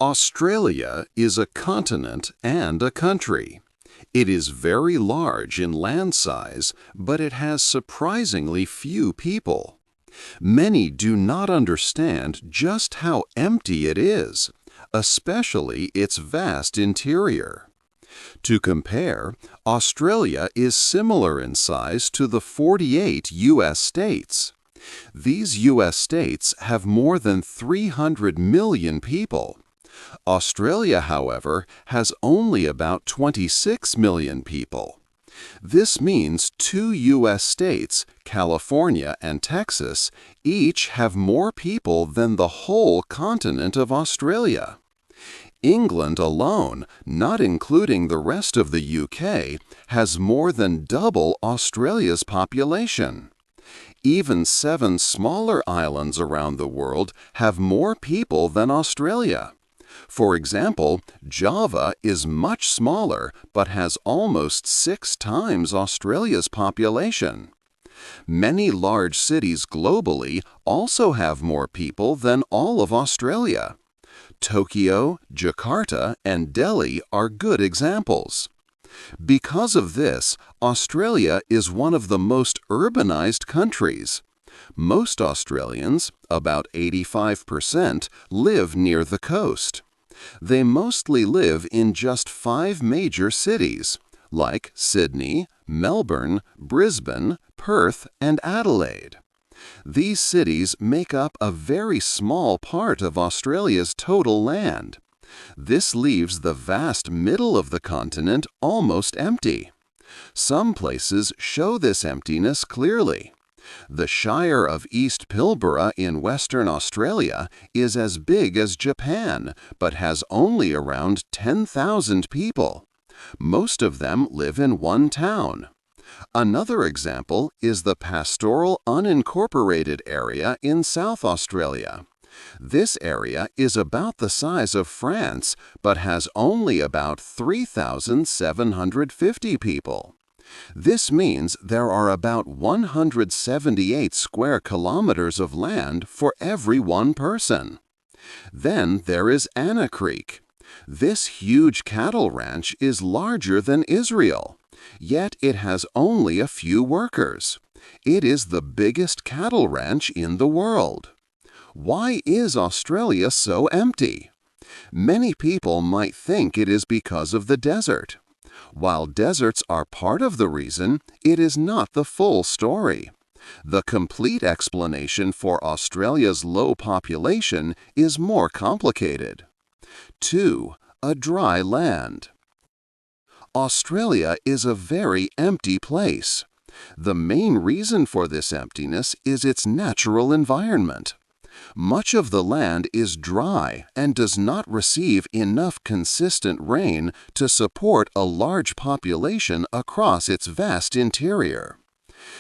Australia is a continent and a country. It is very large in land size, but it has surprisingly few people. Many do not understand just how empty it is, especially its vast interior. To compare, Australia is similar in size to the 48 U.S. states. These U.S. states have more than 300 million people. Australia, however, has only about 26 million people. This means two U.S. states, California and Texas, each have more people than the whole continent of Australia. England alone, not including the rest of the UK, has more than double Australia's population. Even 7 smaller islands around the world have more people than Australia. For example, Java is much smaller but has almost 6 times Australia's population. Many large cities globally also have more people than all of Australia. Tokyo, Jakarta, and Delhi are good examples. Because of this, Australia is one of the most urbanized countries. Most Australians, about 85%, live near the coast. They mostly live in just 5 major cities, like Sydney, Melbourne, Brisbane, Perth, and Adelaide. These cities make up a very small part of Australia's total land. This leaves the vast middle of the continent almost empty. Some places show this emptiness clearly. The Shire of East Pilbara in Western Australia is as big as Japan, but has only around 10,000 people. Most of them live in one town. Another example is the pastoral unincorporated area in South Australia. This area is about the size of France, but has only about 3,750 people. This means there are about 178 square kilometers of land for every one person. Then there is Anna Creek. This huge cattle ranch is larger than Israel, yet it has only a few workers. It is the biggest cattle ranch in the world. Why is Australia so empty? Many people might think it is because of the desert. While deserts are part of the reason, it is not the full story. The complete explanation for Australia's low population is more complicated. 2. A dry land. Australia is a very empty place. The main reason for this emptiness is its natural environment. Much of the land is dry and does not receive enough consistent rain to support a large population across its vast interior.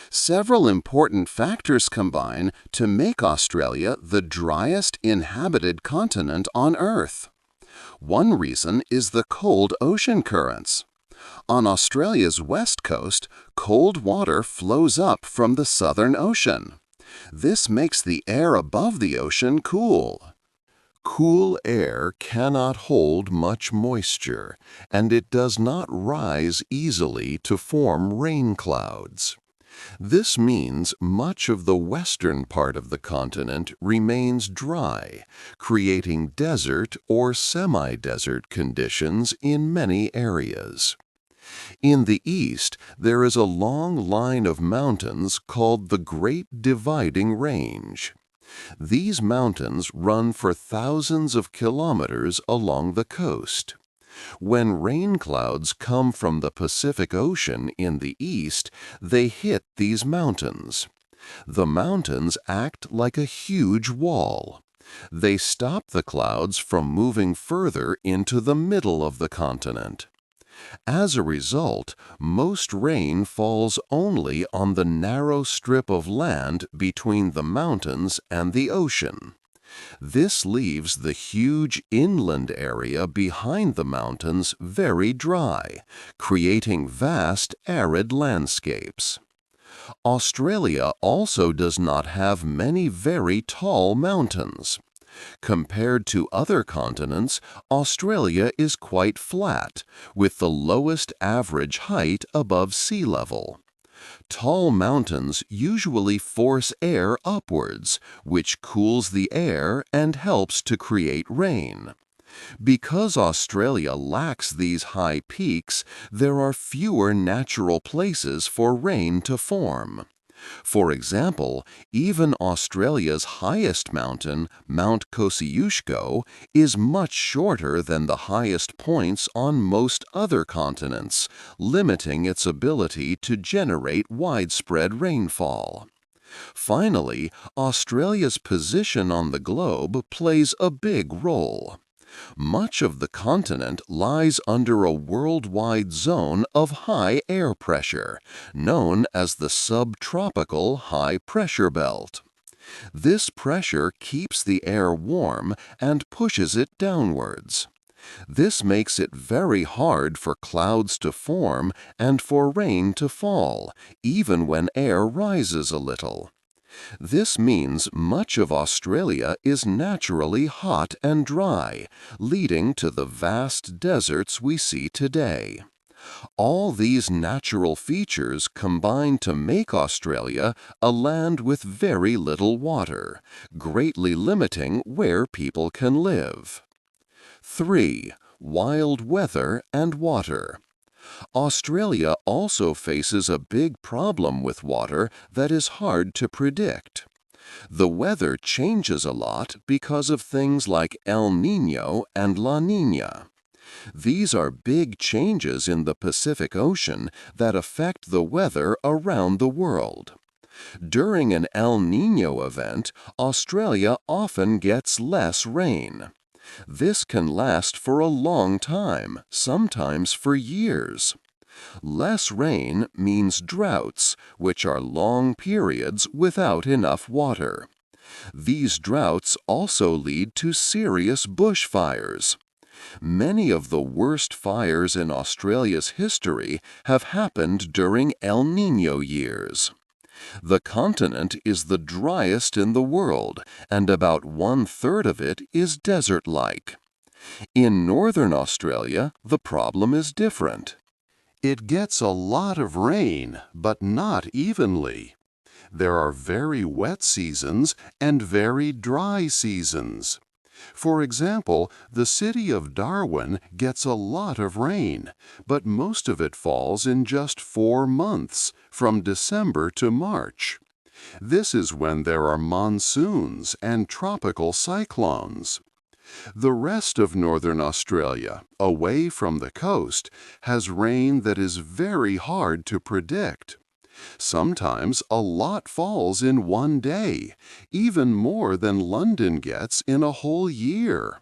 Several important factors combine to make Australia the driest inhabited continent on Earth. One reason is the cold ocean currents. On Australia's west coast, cold water flows up from the Southern Ocean. This makes the air above the ocean cool. Cool air cannot hold much moisture, and it does not rise easily to form rain clouds. This means much of the western part of the continent remains dry, creating desert or semi-desert conditions in many areas. In the east, there is a long line of mountains called the Great Dividing Range. These mountains run for thousands of kilometers along the coast. When rain clouds come from the Pacific Ocean in the east, they hit these mountains. The mountains act like a huge wall. They stop the clouds from moving further into the middle of the continent. As a result, most rain falls only on the narrow strip of land between the mountains and the ocean. This leaves the huge inland area behind the mountains very dry, creating vast arid landscapes. Australia also does not have many very tall mountains. Compared to other continents, Australia is quite flat, with the lowest average height above sea level. Tall mountains usually force air upwards, which cools the air and helps to create rain. Because Australia lacks these high peaks, there are fewer natural places for rain to form. For example, even Australia's highest mountain, Mount Kosciuszko, is much shorter than the highest points on most other continents, limiting its ability to generate widespread rainfall. Finally, Australia's position on the globe plays a big role. Much of the continent lies under a worldwide zone of high air pressure, known as the subtropical high pressure belt. This pressure keeps the air warm and pushes it downwards. This makes it very hard for clouds to form and for rain to fall, even when air rises a little. This means much of Australia is naturally hot and dry, leading to the vast deserts we see today. All these natural features combine to make Australia a land with very little water, greatly limiting where people can live. 3. Wild weather and water. Australia also faces a big problem with water that is hard to predict. The weather changes a lot because of things like El Niño and La Niña. These are big changes in the Pacific Ocean that affect the weather around the world. During an El Niño event, Australia often gets less rain. This can last for a long time, sometimes for years. Less rain means droughts, which are long periods without enough water. These droughts also lead to serious bushfires. Many of the worst fires in Australia's history have happened during El Niño years. The continent is the driest in the world, and about 1/3 of it is desert-like. In northern Australia, the problem is different. It gets a lot of rain, but not evenly. There are very wet seasons and very dry seasons. For example, the city of Darwin gets a lot of rain, but most of it falls in just 4 months, from December to March. This is when there are monsoons and tropical cyclones. The rest of northern Australia, away from the coast, has rain that is very hard to predict. Sometimes a lot falls in one day, even more than London gets in a whole year.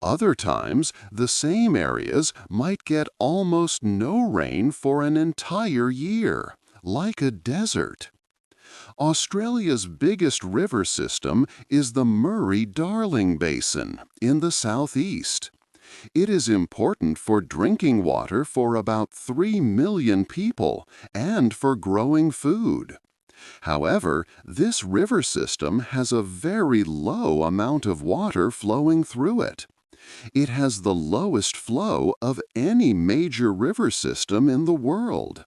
Other times, the same areas might get almost no rain for an entire year, like a desert. Australia's biggest river system is the Murray-Darling Basin in the southeast. It is important for drinking water for about 3 million people and for growing food. However, this river system has a very low amount of water flowing through it. It has the lowest flow of any major river system in the world.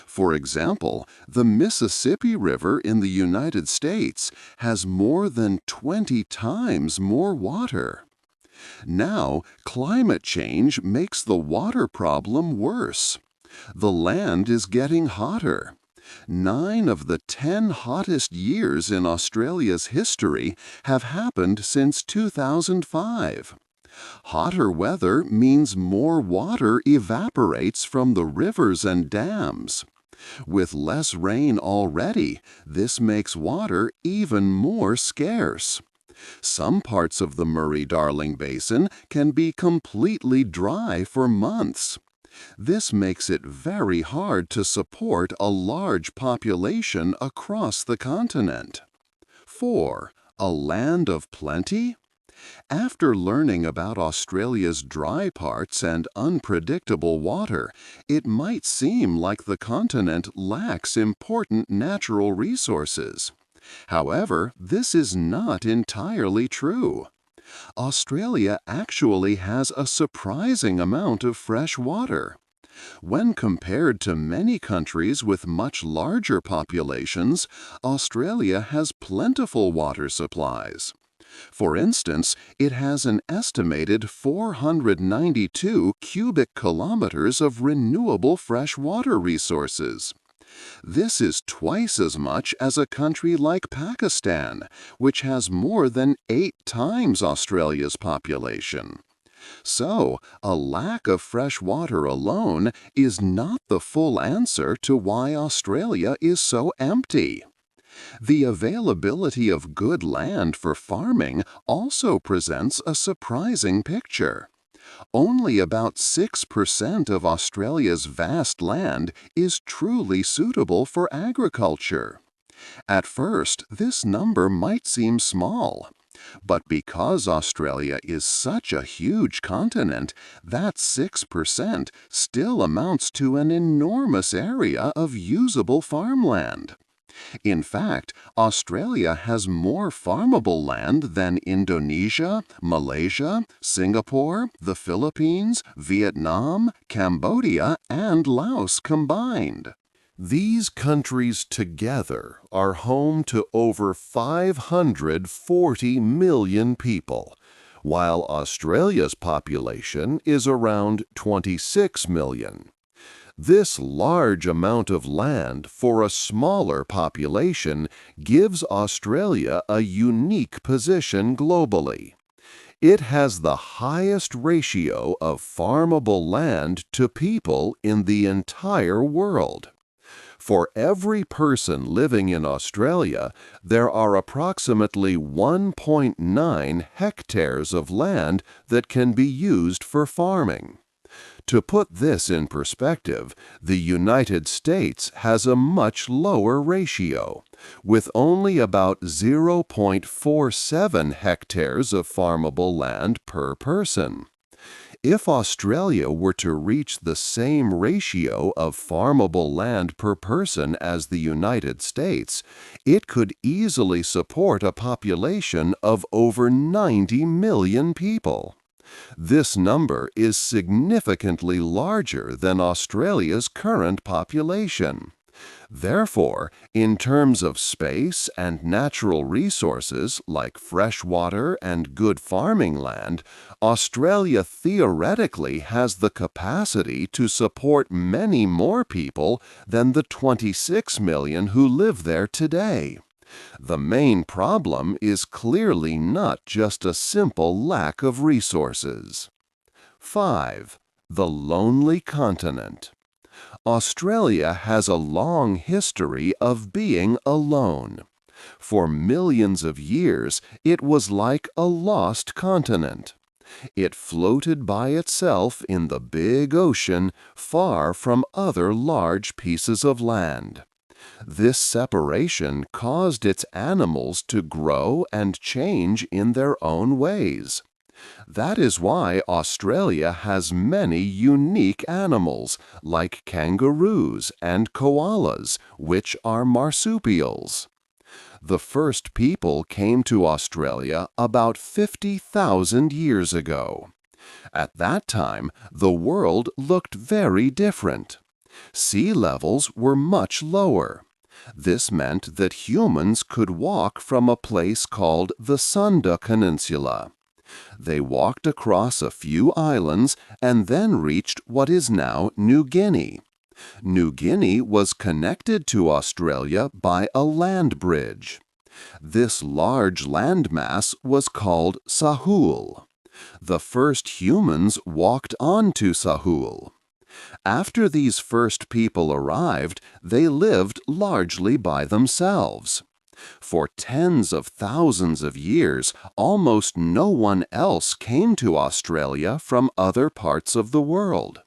For example, the Mississippi River in the United States has more than 20 times more water. Now, climate change makes the water problem worse. The land is getting hotter. 9 of the 10 hottest years in Australia's history have happened since 2005. Hotter weather means more water evaporates from the rivers and dams. With less rain already, this makes water even more scarce. Some parts of the Murray-Darling Basin can be completely dry for months. This makes it very hard to support a large population across the continent. 4. A land of plenty? After learning about Australia's dry parts and unpredictable water, it might seem like the continent lacks important natural resources. However, this is not entirely true. Australia actually has a surprising amount of fresh water. When compared to many countries with much larger populations, Australia has plentiful water supplies. For instance, it has an estimated 492 cubic kilometers of renewable fresh water resources. This is twice as much as a country like Pakistan, which has more than 8 times Australia's population. So, a lack of fresh water alone is not the full answer to why Australia is so empty. The availability of good land for farming also presents a surprising picture. Only about 6% of Australia's vast land is truly suitable for agriculture. At first, this number might seem small. But because Australia is such a huge continent, that 6% still amounts to an enormous area of usable farmland. In fact, Australia has more farmable land than Indonesia, Malaysia, Singapore, the Philippines, Vietnam, Cambodia, and Laos combined. These countries together are home to over 540 million people, while Australia's population is around 26 million. This large amount of land for a smaller population gives Australia a unique position globally. It has the highest ratio of farmable land to people in the entire world. For every person living in Australia, there are approximately 1.9 hectares of land that can be used for farming. To put this in perspective, the United States has a much lower ratio, with only about 0.47 hectares of farmable land per person. If Australia were to reach the same ratio of farmable land per person as the United States, it could easily support a population of over 90 million people. This number is significantly larger than Australia's current population. Therefore, in terms of space and natural resources like fresh water and good farming land, Australia theoretically has the capacity to support many more people than the 26 million who live there today. The main problem is clearly not just a simple lack of resources. 5. The lonely continent. Australia has a long history of being alone. For millions of years, it was like a lost continent. It floated by itself in the big ocean, far from other large pieces of land. This separation caused its animals to grow and change in their own ways. That is why Australia has many unique animals, like kangaroos and koalas, which are marsupials. The first people came to Australia about 50,000 years ago. At that time, the world looked very different. Sea levels were much lower. This meant that humans could walk from a place called the Sunda Peninsula. They walked across a few islands and then reached what is now New Guinea. New Guinea was connected to Australia by a land bridge. This large landmass was called Sahul. The first humans walked onto Sahul. After these first people arrived, they lived largely by themselves. For tens of thousands of years, almost no one else came to Australia from other parts of the world.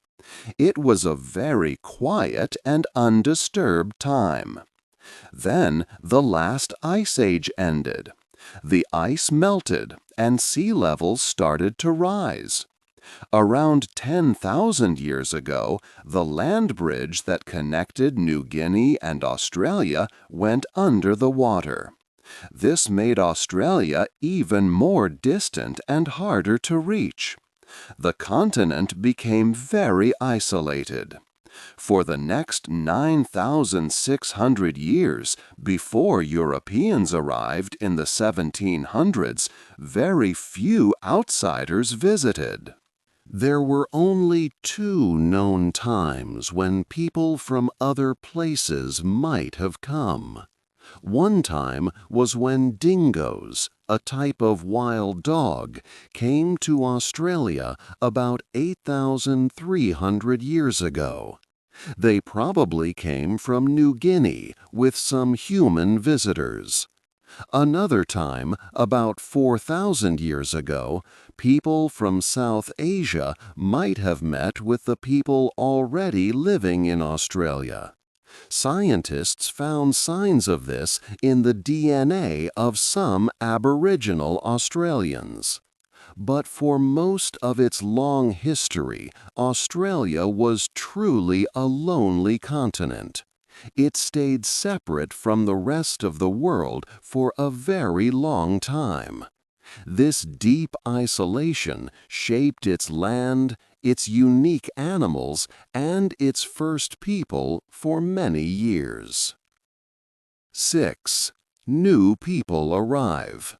It was a very quiet and undisturbed time. Then the last ice age ended. The ice melted and sea levels started to rise. Around 10,000 years ago, the land bridge that connected New Guinea and Australia went under the water. This made Australia even more distant and harder to reach. The continent became very isolated. For the next 9,600 years before Europeans arrived in the 1700s, very few outsiders visited. There were only two known times when people from other places might have come. One time was when dingoes, a type of wild dog, came to Australia about 8,300 years ago. They probably came from New Guinea with some human visitors. Another time, about 4,000 years ago, people from South Asia might have met with the people already living in Australia. Scientists found signs of this in the DNA of some Aboriginal Australians. But for most of its long history, Australia was truly a lonely continent. It stayed separate from the rest of the world for a very long time. This deep isolation shaped its land, its unique animals, and its first people for many years. 6. New people arrive.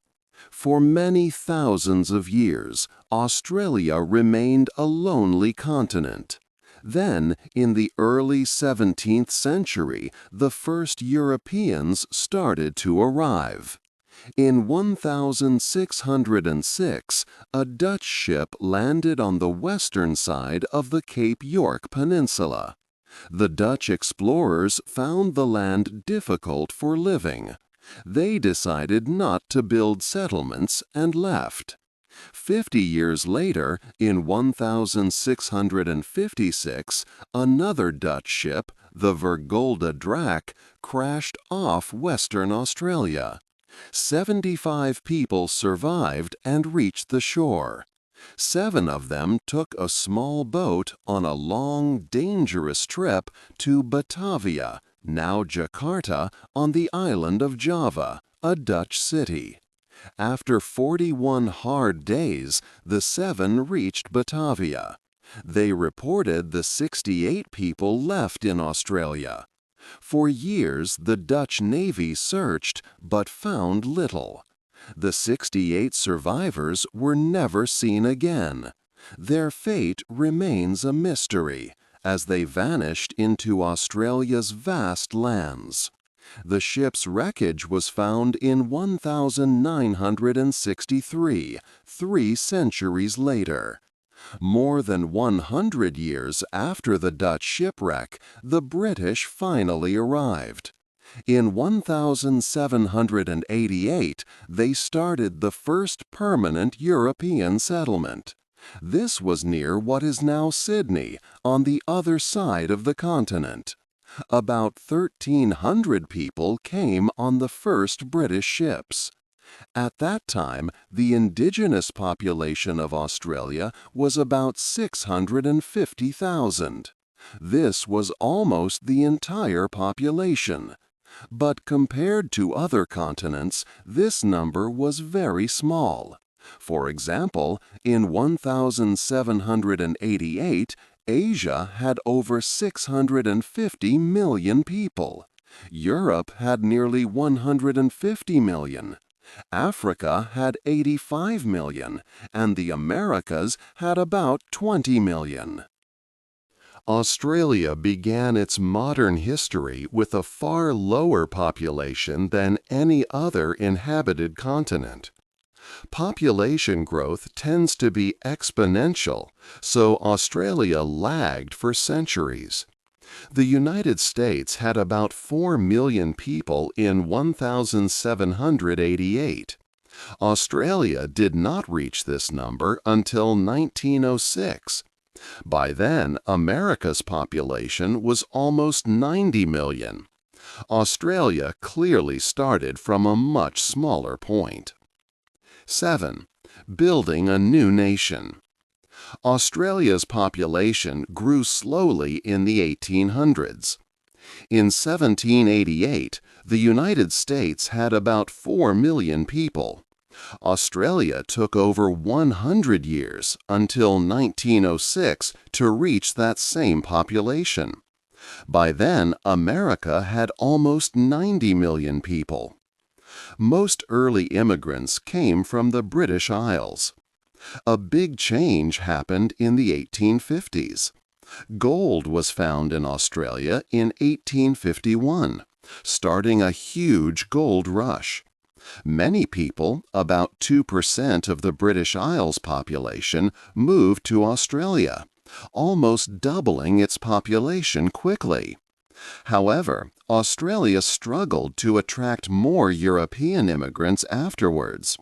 For many thousands of years, Australia remained a lonely continent. Then, in the early 17th century, the first Europeans started to arrive. In 1606, a Dutch ship landed on the western side of the Cape York Peninsula. The Dutch explorers found the land difficult for living. They decided not to build settlements and left. 50 years later, in 1656, another Dutch ship, the Vergolde Draak, crashed off Western Australia. 75 people survived and reached the shore. 7 of them took a small boat on a long, dangerous trip to Batavia, now Jakarta, on the island of Java, a Dutch city. After 41 hard days, the 7 reached Batavia. They reported the 68 people left in Australia. For years, the Dutch Navy searched, but found little. The 68 survivors were never seen again. Their fate remains a mystery, as they vanished into Australia's vast lands. The ship's wreckage was found in 1963, 3 centuries later. More than 100 years after the Dutch shipwreck, the British finally arrived. In 1788, they started the first permanent European settlement. This was near what is now Sydney, on the other side of the continent. About 1,300 people came on the first British ships. At that time, the indigenous population of Australia was about 650,000. This was almost the entire population. But compared to other continents, this number was very small. For example, in 1788, Asia had over 650 million people. Europe had nearly 150 million. Africa had 85 million, and the Americas had about 20 million. Australia began its modern history with a far lower population than any other inhabited continent. Population growth tends to be exponential, so Australia lagged for centuries. The United States had about 4 million people in 1788. Australia did not reach this number until 1906. By then, America's population was almost 90 million. Australia clearly started from a much smaller point. 7. Building a new nation. Australia's population grew slowly in the 1800s. In 1788, the United States had about 4 million people. Australia took over 100 years until 1906 to reach that same population. By then, America had almost 90 million people. Most early immigrants came from the British Isles. A big change happened in the 1850s. Gold was found in Australia in 1851, starting a huge gold rush. Many people, about 2% of the British Isles population, moved to Australia, almost doubling its population quickly. However, Australia struggled to attract more European immigrants afterwards.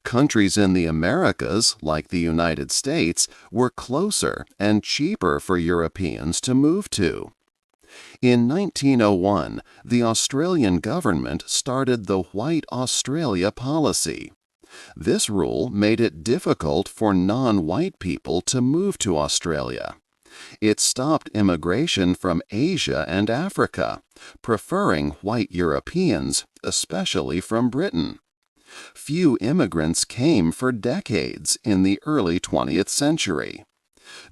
Countries in the Americas, like the United States, were closer and cheaper for Europeans to move to. In 1901, the Australian government started the White Australia policy. This rule made it difficult for non-white people to move to Australia. It stopped immigration from Asia and Africa, preferring white Europeans, especially from Britain. Few immigrants came for decades in the early 20th century.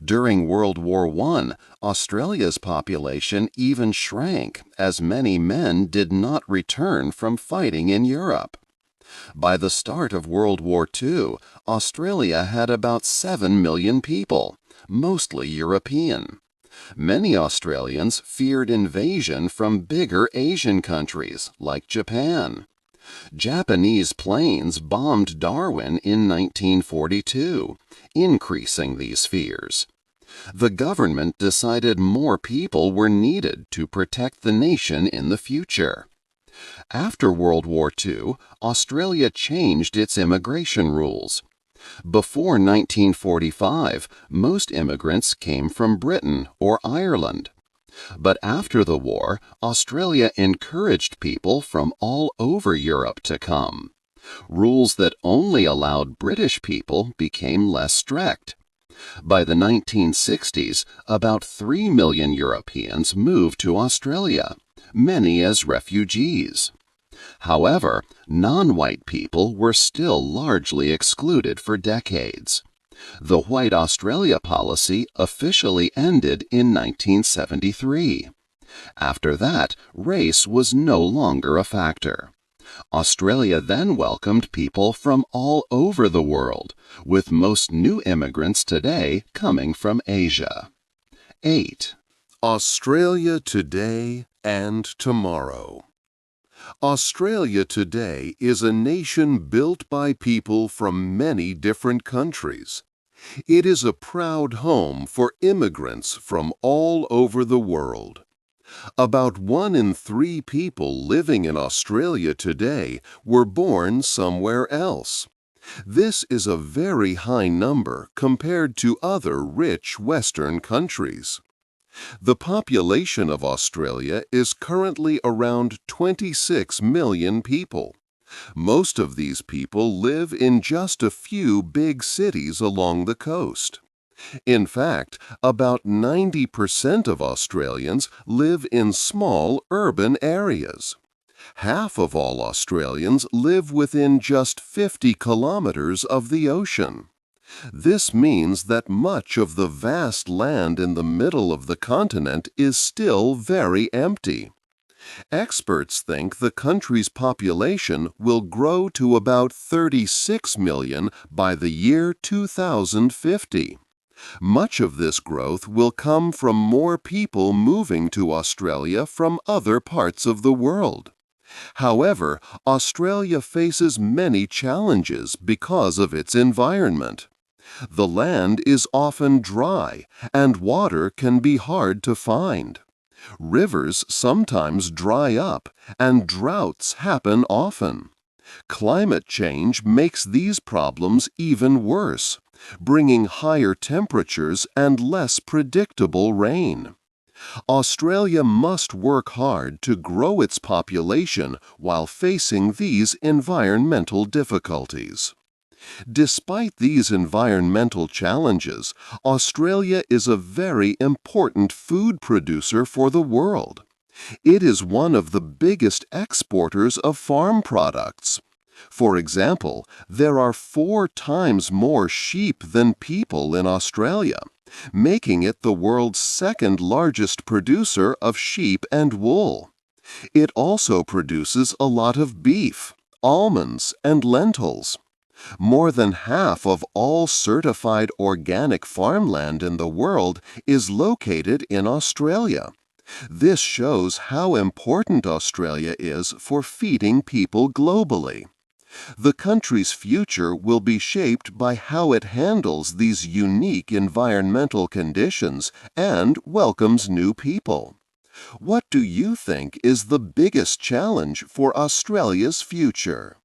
During World War I, Australia's population even shrank as many men did not return from fighting in Europe. By the start of World War II, Australia had about 7 million people, mostly European. Many Australians feared invasion from bigger Asian countries like Japan. Japanese planes bombed Darwin in 1942, increasing these fears. The government decided more people were needed to protect the nation in the future. After World War II, Australia changed its immigration rules. Before 1945, most immigrants came from Britain or Ireland. But after the war, Australia encouraged people from all over Europe to come. Rules that only allowed British people became less strict. By the 1960s, about 3 million Europeans moved to Australia, many as refugees. However, non-white people were still largely excluded for decades. The White Australia policy officially ended in 1973. After that, race was no longer a factor. Australia then welcomed people from all over the world, with most new immigrants today coming from Asia. 8. Australia today and tomorrow. Australia today is a nation built by people from many different countries. It is a proud home for immigrants from all over the world. About 1 in 3 people living in Australia today were born somewhere else. This is a very high number compared to other rich Western countries. The population of Australia is currently around 26 million people. Most of these people live in just a few big cities along the coast. In fact, about 90% of Australians live in small urban areas. Half of all Australians live within just 50 kilometers of the ocean. This means that much of the vast land in the middle of the continent is still very empty. Experts think the country's population will grow to about 36 million by the year 2050. Much of this growth will come from more people moving to Australia from other parts of the world. However, Australia faces many challenges because of its environment. The land is often dry, and water can be hard to find. Rivers sometimes dry up, and droughts happen often. Climate change makes these problems even worse, bringing higher temperatures and less predictable rain. Australia must work hard to grow its population while facing these environmental difficulties. Despite these environmental challenges, Australia is a very important food producer for the world. It is one of the biggest exporters of farm products. For example, there are 4 times more sheep than people in Australia, making it the world's second largest producer of sheep and wool. It also produces a lot of beef, almonds, and lentils. More than half of all certified organic farmland in the world is located in Australia. This shows how important Australia is for feeding people globally. The country's future will be shaped by how it handles these unique environmental conditions and welcomes new people. What do you think is the biggest challenge for Australia's future?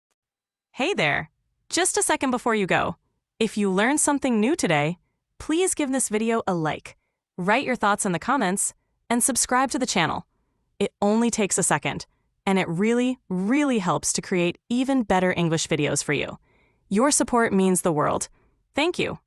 Hey there! Just a second before you go. If you learned something new today, please give this video a like, write your thoughts in the comments, and subscribe to the channel. It only takes a second, and it really, really helps to create even better English videos for you. Your support means the world. Thank you.